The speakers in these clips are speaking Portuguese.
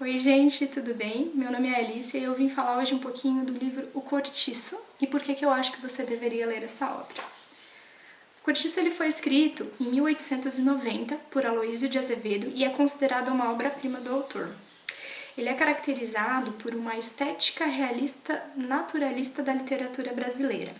Oi gente, tudo bem? Meu nome é Alicia e eu vim falar hoje um pouquinho do livro O Cortiço e por que eu acho que você deveria ler essa obra. O Cortiço ele foi escrito em 1890 por Aloísio de Azevedo e é considerado uma obra-prima do autor. Ele é caracterizado por uma estética realista naturalista da literatura brasileira.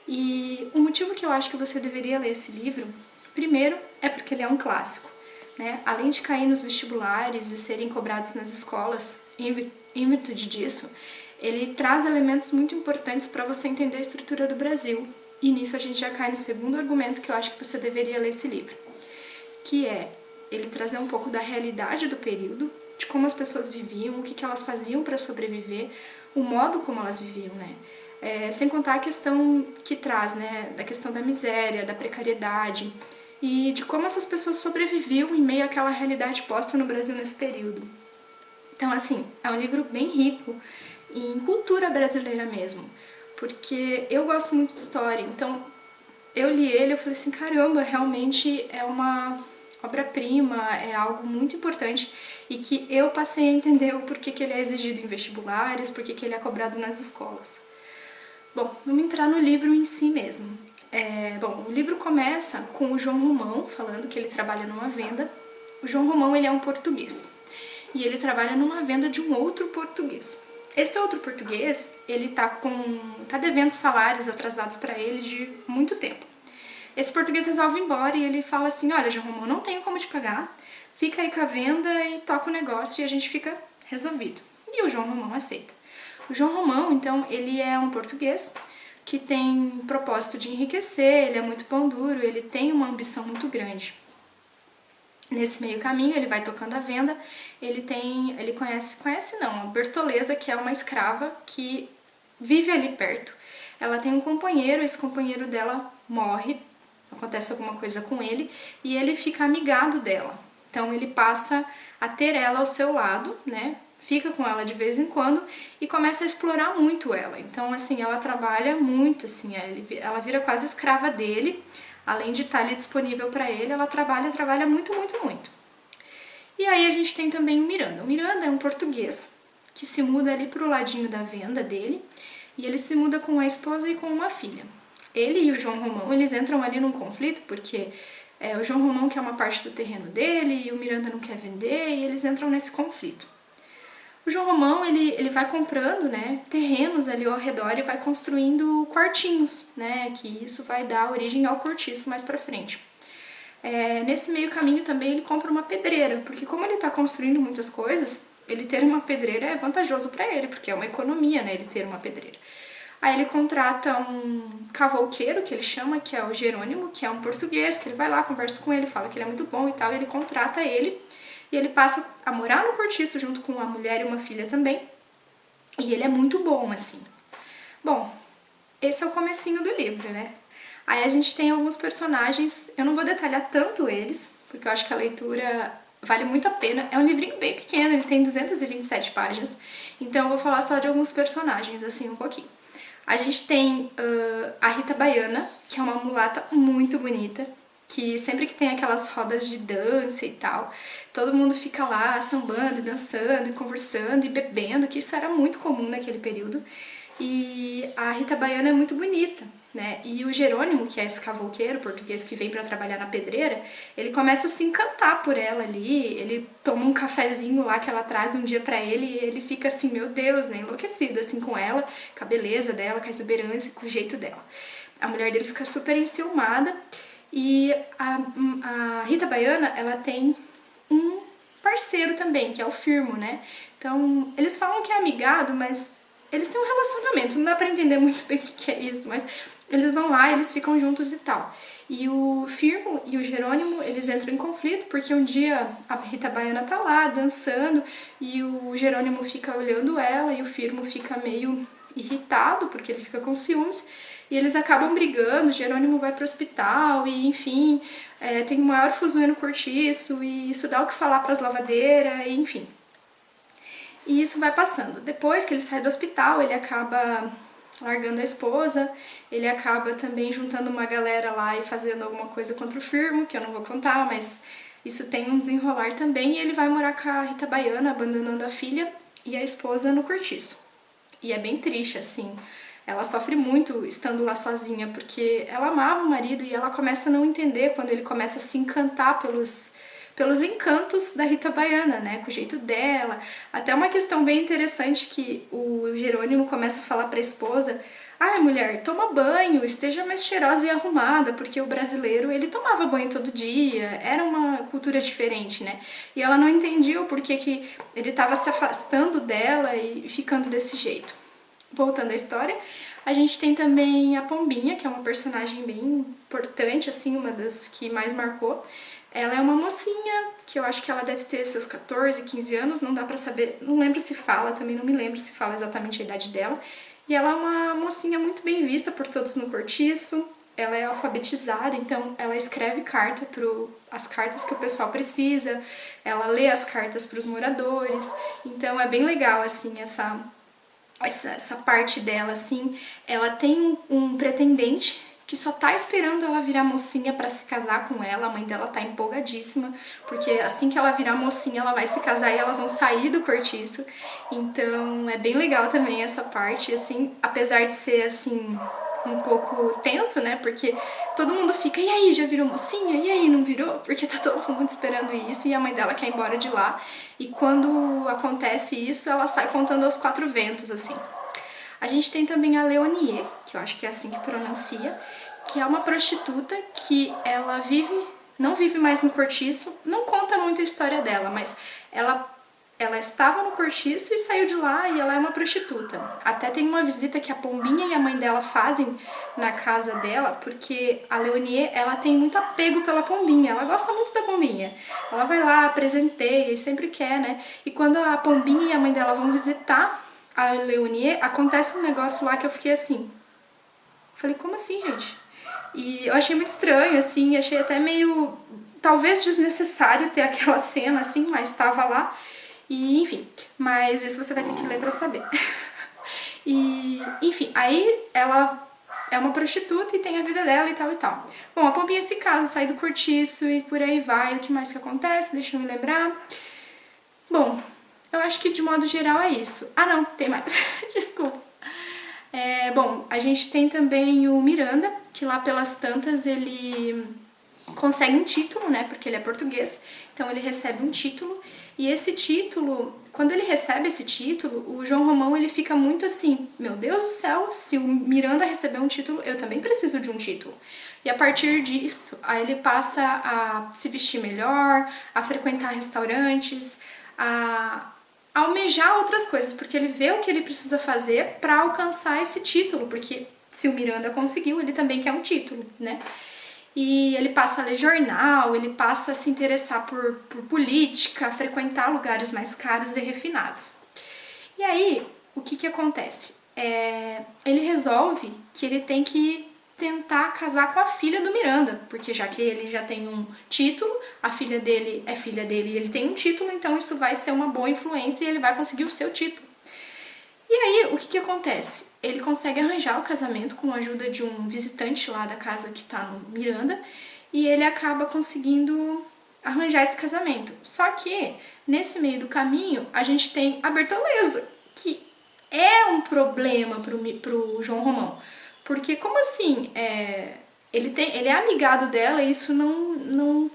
E o motivo que eu acho que você deveria ler esse livro, primeiro, é porque ele é um clássico. Né? Além de cair nos vestibulares e serem cobrados nas escolas, em virtude disso, ele traz elementos muito importantes para você entender a estrutura do Brasil. E nisso a gente já cai no segundo argumento que eu acho que você deveria ler esse livro, que é ele trazer um pouco da realidade do período, de como as pessoas viviam, o que elas faziam para sobreviver, o modo como elas viviam, né? Sem contar a questão que traz, né, da questão da miséria, da precariedade, e de como essas pessoas sobreviviam em meio àquela realidade posta no Brasil nesse período. Então, assim, é um livro bem rico em cultura brasileira mesmo, porque eu gosto muito de história, então eu li ele e falei assim, caramba, realmente é uma obra-prima, é algo muito importante e que eu passei a entender o porquê que ele é exigido em vestibulares, porquê que ele é cobrado nas escolas. Bom, vamos entrar no livro em si mesmo. Bom, o livro começa com o João Romão falando que ele trabalha numa venda. O João Romão ele é um português e ele trabalha numa venda de um outro português. Esse outro português ele tá devendo salários atrasados para ele de muito tempo. Esse português resolve ir embora e ele fala assim: olha, João Romão, não tenho como te pagar, fica aí com a venda e toca o negócio e a gente fica resolvido. E o João Romão aceita. O João Romão, então, ele é um português que tem propósito de enriquecer, ele é muito pão duro, ele tem uma ambição muito grande. Nesse meio caminho, ele vai tocando a venda, ele conhece não, a Bertoleza, que é uma escrava que vive ali perto. Ela tem um companheiro, esse companheiro dela morre, acontece alguma coisa com ele, e ele fica amigado dela. Então ele passa a ter ela ao seu lado, né? Fica com ela de vez em quando e começa a explorar muito ela. Então, assim, ela trabalha muito, assim, ela vira quase escrava dele. Além de estar ali disponível para ele, ela trabalha muito, muito, muito. E aí a gente tem também o Miranda. O Miranda é um português que se muda ali pro ladinho da venda dele e ele se muda com a esposa e com uma filha. Ele e o João Romão, eles entram ali num conflito porque o João Romão quer uma parte do terreno dele e o Miranda não quer vender e eles entram nesse conflito. O João Romão, ele vai comprando, né, terrenos ali ao redor e vai construindo quartinhos, né, que isso vai dar origem ao cortiço mais pra frente. Nesse meio caminho também ele compra uma pedreira, porque como ele está construindo muitas coisas, ele ter uma pedreira é vantajoso para ele, porque é uma economia, né, ele ter uma pedreira. Aí ele contrata um cavouqueiro, que ele chama, que é o Jerônimo, que é um português, que ele vai lá, conversa com ele, fala que ele é muito bom e tal, e ele contrata ele, e ele passa a morar no cortiço junto com uma mulher e uma filha também, e ele é muito bom, assim. Bom, esse é o comecinho do livro, né? Aí a gente tem alguns personagens, eu não vou detalhar tanto eles, porque eu acho que a leitura vale muito a pena. É um livrinho bem pequeno, ele tem 227 páginas, então eu vou falar só de alguns personagens, assim, um pouquinho. A gente tem a Rita Baiana, que é uma mulata muito bonita, que sempre que tem aquelas rodas de dança e tal, todo mundo fica lá sambando e dançando e conversando e bebendo, que isso era muito comum naquele período. E a Rita Baiana é muito bonita, né? E o Jerônimo, que é esse cavouqueiro português que vem para trabalhar na pedreira, ele começa a se encantar por ela ali, ele toma um cafezinho lá que ela traz um dia para ele e ele fica assim, meu Deus, né, enlouquecido assim com ela, com a beleza dela, com a exuberância, com o jeito dela. A mulher dele fica super enciumada e a Rita Baiana, ela tem um parceiro também, que é o Firmo, né? Então, eles falam que é amigado, mas eles têm um relacionamento, não dá pra entender muito bem o que é isso, mas eles vão lá, eles ficam juntos e tal. E o Firmo e o Jerônimo, eles entram em conflito, porque um dia a Rita Baiana tá lá dançando e o Jerônimo fica olhando ela e o Firmo fica meio irritado, porque ele fica com ciúmes, e eles acabam brigando, o Jerônimo vai pro hospital e enfim, tem um maior fuzuê no cortiço e isso dá o que falar pras lavadeiras, e enfim. E isso vai passando. Depois que ele sai do hospital, ele acaba largando a esposa, ele acaba também juntando uma galera lá e fazendo alguma coisa contra o Firmo, que eu não vou contar, mas isso tem um desenrolar também, e ele vai morar com a Rita Baiana, abandonando a filha e a esposa no cortiço. E é bem triste, assim. Ela sofre muito estando lá sozinha, porque ela amava o marido e ela começa a não entender quando ele começa a se encantar pelos encantos da Rita Baiana, né, com o jeito dela. Até uma questão bem interessante que o Jerônimo começa a falar para a esposa: "Ah, mulher, toma banho, esteja mais cheirosa e arrumada", porque o brasileiro, ele tomava banho todo dia, era uma cultura diferente, né? E ela não entendia o porquê que ele estava se afastando dela e ficando desse jeito. Voltando à história, a gente tem também a Pombinha, que é uma personagem bem importante, assim, uma das que mais marcou. Ela é uma mocinha, que eu acho que ela deve ter seus 14, 15 anos, não dá pra saber, não lembro se fala, também não me lembro se fala exatamente a idade dela. E ela é uma mocinha muito bem vista por todos no cortiço, ela é alfabetizada, então ela escreve as cartas que o pessoal precisa, ela lê as cartas para os moradores, então é bem legal, assim, essa parte dela, assim. Ela tem um pretendente que só tá esperando ela virar mocinha para se casar com ela. A mãe dela tá empolgadíssima, porque assim que ela virar mocinha, ela vai se casar e elas vão sair do cortiço. Então é bem legal também essa parte, assim, apesar de ser, assim, um pouco tenso, né? Porque todo mundo fica: "E aí, já virou mocinha? E aí, não virou?" Porque tá todo mundo esperando isso e a mãe dela quer ir embora de lá. E quando acontece isso, ela sai contando aos quatro ventos, assim. A gente tem também a Leonie, que eu acho que é assim que pronuncia, que é uma prostituta que ela não vive mais no cortiço, não conta muito a história dela, mas ela estava no cortiço e saiu de lá e ela é uma prostituta. Até tem uma visita que a Pombinha e a mãe dela fazem na casa dela, porque a Leonie, ela tem muito apego pela Pombinha, ela gosta muito da Pombinha. Ela vai lá, presenteia e sempre quer, né? E quando a Pombinha e a mãe dela vão visitar a Leonie, acontece um negócio lá que eu fiquei assim. Falei: "Como assim, gente?" E eu achei muito estranho, assim, achei até meio, talvez desnecessário ter aquela cena, assim, mas estava lá. E, enfim, mas isso você vai ter que ler pra saber. E, enfim, aí ela é uma prostituta e tem a vida dela e tal e tal. Bom, a Pombinha se casa, sai do cortiço e por aí vai. O que mais que acontece? Deixa eu me lembrar. Bom, eu acho que de modo geral é isso. Ah, não, tem mais. Desculpa. Bom, a gente tem também o Miranda, que lá pelas tantas ele consegue um título, né? Porque ele é português, então ele recebe um título. E esse título, quando ele recebe esse título, o João Romão ele fica muito assim: meu Deus do céu, se o Miranda receber um título, eu também preciso de um título. E a partir disso, aí ele passa a se vestir melhor, a frequentar restaurantes, a almejar outras coisas, porque ele vê o que ele precisa fazer para alcançar esse título, porque se o Miranda conseguiu, ele também quer um título, né? E ele passa a ler jornal, ele passa a se interessar por política, a frequentar lugares mais caros e refinados. E aí, o que acontece? Ele resolve que ele tem que tentar casar com a filha do Miranda, porque já que ele já tem um título, a filha dele é filha dele e ele tem um título, então isso vai ser uma boa influência e ele vai conseguir o seu título. E aí, o que acontece? Ele consegue arranjar o casamento com a ajuda de um visitante lá da casa que tá no Miranda, e ele acaba conseguindo arranjar esse casamento. Só que, nesse meio do caminho, a gente tem a Bertoleza, que é um problema pro João Romão. Porque, como assim? Ele é amigado dela e isso não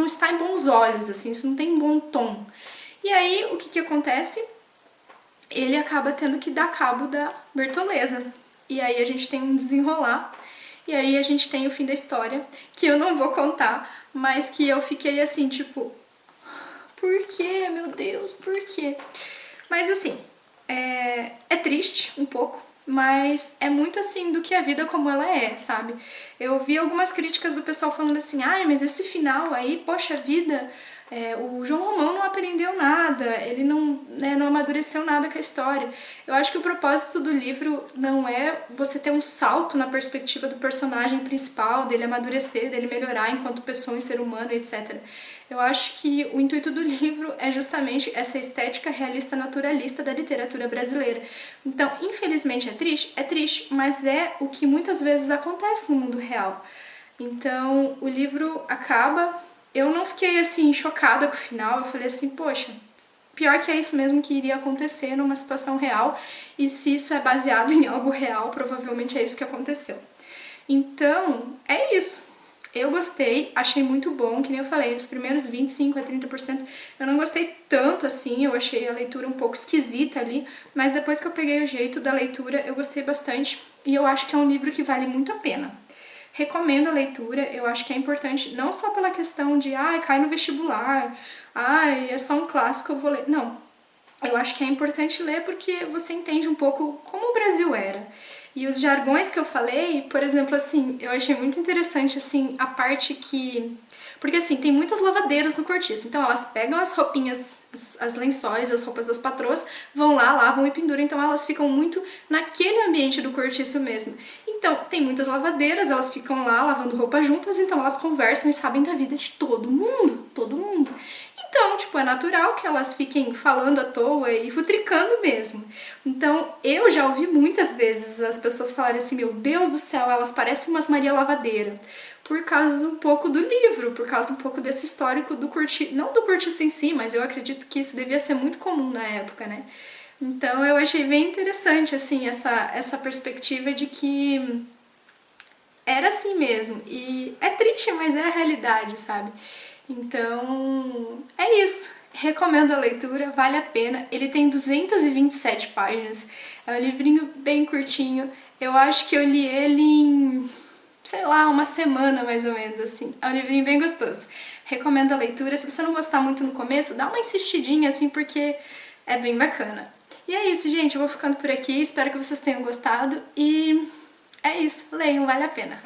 está em bons olhos, assim, isso não tem um bom tom. E aí, o que acontece? Ele acaba tendo que dar cabo da Bertoleza. E aí a gente tem um desenrolar. E aí a gente tem o fim da história, que eu não vou contar, mas que eu fiquei assim, tipo, por quê, meu Deus, por quê? Mas assim, é triste um pouco, mas é muito assim do que a vida como ela é, sabe? Eu vi algumas críticas do pessoal falando assim: ai, mas esse final aí, poxa vida, o João Romão não aprendeu nada, ele não amadureceu nada com a história. Eu acho que o propósito do livro não é você ter um salto na perspectiva do personagem principal, dele amadurecer, dele melhorar enquanto pessoa e ser humano, etc. Eu acho que o intuito do livro é justamente essa estética realista naturalista da literatura brasileira. Então, infelizmente é triste, mas é o que muitas vezes acontece no mundo real. Então, o livro acaba eu não fiquei assim chocada com o final, eu falei assim, poxa, pior que é isso mesmo que iria acontecer numa situação real, e se isso é baseado em algo real, provavelmente é isso que aconteceu. Então, é isso. Eu gostei, achei muito bom, que nem eu falei, nos primeiros 25 a 30% eu não gostei tanto assim, eu achei a leitura um pouco esquisita ali, mas depois que eu peguei o jeito da leitura, eu gostei bastante e eu acho que é um livro que vale muito a pena. Recomendo a leitura, eu acho que é importante, não só pela questão de, cai no vestibular, é só um clássico, eu vou ler. Não, eu acho que é importante ler porque você entende um pouco como o Brasil era. E os jargões que eu falei, por exemplo, assim, eu achei muito interessante, assim, a parte que... Porque, assim, tem muitas lavadeiras no cortiço, então elas pegam as roupinhas, as lençóis, as roupas das patroas, vão lá, lavam e penduram, então elas ficam muito naquele ambiente do cortiço mesmo. Então, tem muitas lavadeiras, elas ficam lá lavando roupa juntas, então elas conversam e sabem da vida de todo mundo, todo mundo. Então, tipo, é natural que elas fiquem falando à toa e futricando mesmo. Então, eu já ouvi muitas vezes as pessoas falarem assim, meu Deus do céu, elas parecem umas Maria Lavadeira. Por causa um pouco do livro, por causa um pouco desse histórico do cortiço, não do cortiço em si, mas eu acredito que isso devia ser muito comum na época, né? Então, eu achei bem interessante, assim, essa perspectiva de que era assim mesmo. E é triste, mas é a realidade, sabe? Então, é isso. Recomendo a leitura, vale a pena. Ele tem 227 páginas. É um livrinho bem curtinho. Eu acho que eu li ele em, sei lá, uma semana mais ou menos, assim. É um livrinho bem gostoso. Recomendo a leitura. Se você não gostar muito no começo, dá uma insistidinha, assim, porque é bem bacana. E é isso, gente. Eu vou ficando por aqui. Espero que vocês tenham gostado. E é isso. Leiam, vale a pena.